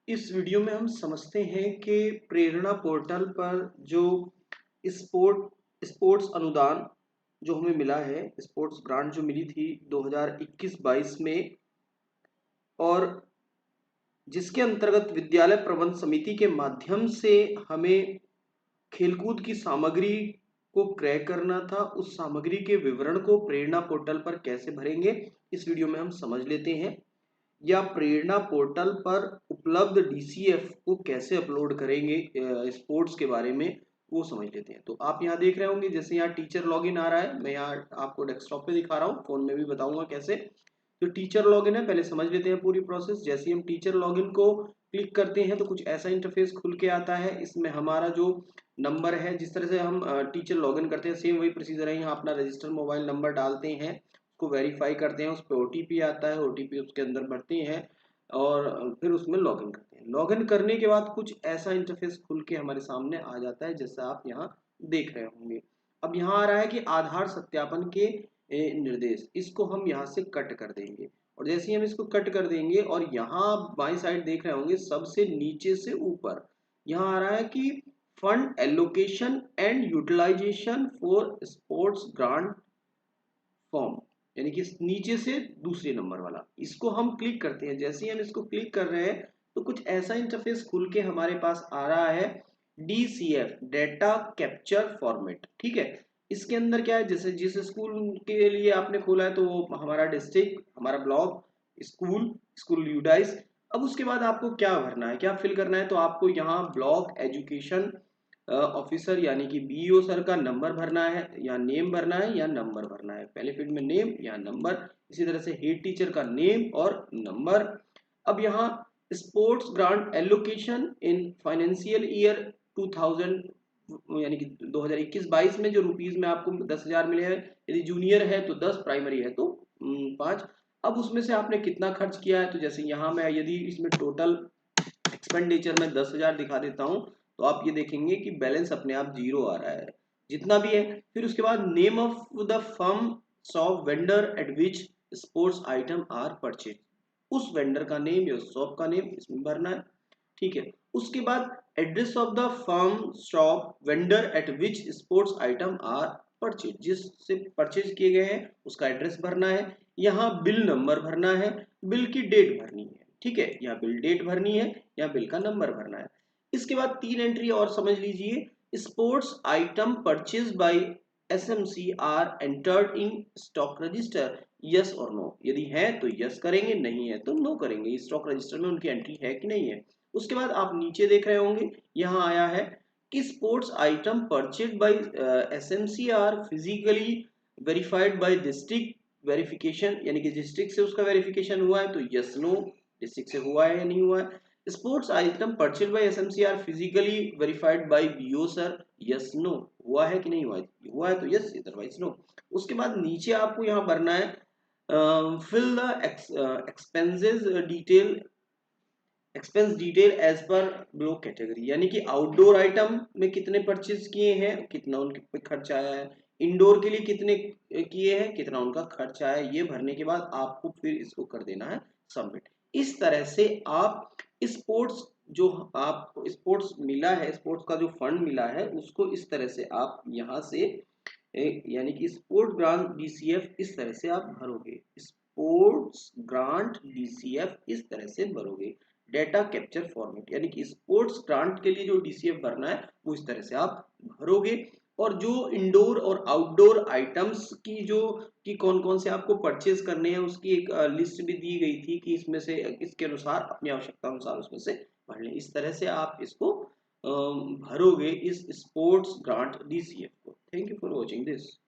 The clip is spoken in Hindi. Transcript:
इस वीडियो में हम समझते हैं कि प्रेरणा पोर्टल पर जो स्पोर्ट्स अनुदान जो हमें मिला है, स्पोर्ट्स ग्रांट जो मिली थी 2021-22 में, और जिसके अंतर्गत विद्यालय प्रबंध समिति के माध्यम से हमें खेलकूद की सामग्री को क्रय करना था। उस सामग्री के विवरण को प्रेरणा पोर्टल पर कैसे भरेंगे, इस वीडियो में हम समझ लेते हैं। या प्रेरणा पोर्टल पर उपलब्ध डीसीएफ को कैसे अपलोड करेंगे, स्पोर्ट्स के बारे में वो समझ लेते हैं। तो आप यहाँ देख रहे होंगे, जैसे यहाँ टीचर लॉगिन आ रहा है, मैं यहाँ आपको डेस्कटॉप पे दिखा रहा हूँ, फोन में भी बताऊंगा कैसे। तो टीचर लॉगिन है, पहले समझ लेते हैं पूरी प्रोसेस। जैसे ही हम टीचर लॉगिन को क्लिक करते हैं तो कुछ ऐसा इंटरफेस खुल के आता है। इसमें हमारा जो नंबर है, जिस तरह से हम टीचर लॉगिन करते हैं, सेम वही प्रोसीजर है। यहाँ अपना रजिस्टर मोबाइल नंबर डालते हैं, उसको वेरीफाई करते हैं, उस पर ओटीपी आता है, ओटीपी उसके अंदर भरते हैं और फिर उसमें लॉगिन करते हैं। लॉगिन करने के बाद कुछ ऐसा इंटरफेस खुल के हमारे सामने आ जाता है, जैसा आप यहाँ देख रहे होंगे। अब यहाँ आ रहा है कि आधार सत्यापन के निर्देश, इसको हम यहाँ से कट कर देंगे। और जैसे ही हम इसको कट कर देंगे और यहाँ बाई साइड देख रहे होंगे, सबसे नीचे से ऊपर यहाँ आ रहा है कि fund allocation and utilization for sports grant form, यानी कि नीचे से दूसरे नंबर वाला, इसको हम क्लिक करते हैं। जैसे ही हम इसको क्लिक कर रहे हैं तो कुछ ऐसा इंटरफेस खुल के हमारे पास आ रहा है, डीसीएफ डेटा कैप्चर फॉर्मेट। ठीक है, इसके अंदर क्या है, जैसे जिस स्कूल के लिए आपने खोला है तो वो हमारा डिस्ट्रिक्ट, हमारा ब्लॉक, स्कूल, स्कूल यूडाइस। अब उसके बाद आपको क्या भरना है, क्या फिल करना है, तो आपको यहाँ ब्लॉक एजुकेशन ऑफिसर यानी कि बीईओ सर का नंबर भरना है, या नेम भरना है, या नंबर भरना है। पहले फील्ड में नेम या नंबर, इसी तरह से हेड टीचर का नेम और नंबर। अब यहाँ sports grant allocation in financial year 2000, यानी कि 2021-22 में जो रुपीज में आपको 10,000 मिले हैं, यदि जूनियर है तो 10, प्राइमरी है तो 5। अब उसमें से आपने कितना खर्च किया है, तो जैसे यहाँ मैं यदि इसमें टोटल एक्सपेंडिचर में 10,000 दिखा देता हूँ, तो आप ये देखेंगे कि बैलेंस अपने आप जीरो आ रहा है, जितना भी है। फिर उसके बाद name of the firm shop vendor at which sports item are purchase, उस वेंडर का नेम या शॉप का नेम इसमें भरना है। ठीक है, उसके बाद address of the firm shop vendor at which sports item are purchase, जिससे परचेज किए गए हैं उसका एड्रेस भरना है। यहाँ बिल नंबर भरना है, बिल की डेट भरनी है। ठीक है, यहाँ बिल डेट भरनी है, यहाँ बिल का नंबर भरना है। इसके बाद 3 एंट्री और समझ लीजिए। Sports item purchase by SMC are entered in stock register, yes और नो। यदि है तो यस करेंगे, नहीं है तो नो करेंगे। स्टॉक रजिस्टर में उनकी एंट्री है कि नहीं है। उसके बाद आप नीचे देख रहे होंगे, यहाँ आया है कि sports item purchase by SMC are physically verified by district verification, यानी कि डिस्ट्रिक्ट से उसका वेरिफिकेशन हुआ है तो यस नो, डिस्ट्रिक्ट से हुआ है या नहीं हुआ है। Sports item purchase by SMC are physically verified by BO sir, yes no, हुआ है कि नहीं हुआ है, हुआ है तो यस, अदरवाइज नो। उसके बाद नीचे आपको यहाँ भरना है fill the expenses detail, expense detail as per block category, यानी कि आउटडोर आइटम में कितने परचेज किए हैं, कितना उनके पे खर्च आया है, इंडोर के लिए कितने किए हैं, कितना उनका खर्च आया है। ये भरने के बाद आपको फिर इसको कर देना है सबमिट। इस तरह से आप स्पोर्ट्स, जो आपको स्पोर्ट्स मिला है, स्पोर्ट्स का जो फंड मिला है, उसको इस तरह से आप यहाँ से यानी कि स्पोर्ट ग्रांट डीसीएफ इस तरह से आप भरोगे, स्पोर्ट्स ग्रांट डीसीएफ इस तरह से भरोगे। डेटा कैप्चर फॉर्मेट, यानी कि स्पोर्ट्स ग्रांट के लिए जो डीसीएफ भरना है वो इस तरह से आप भरोगे। और जो इंडोर और आउटडोर आइटम्स की जो कि कौन कौन से आपको परचेज करने हैं, उसकी एक लिस्ट भी दी गई थी कि इसमें से इसके अनुसार अपनी आवश्यकता अनुसार उसमें से भर लें। इस तरह से आप इसको भरोगे, इस स्पोर्ट्स ग्रांट डीसीएफ को। Thank you for watching this.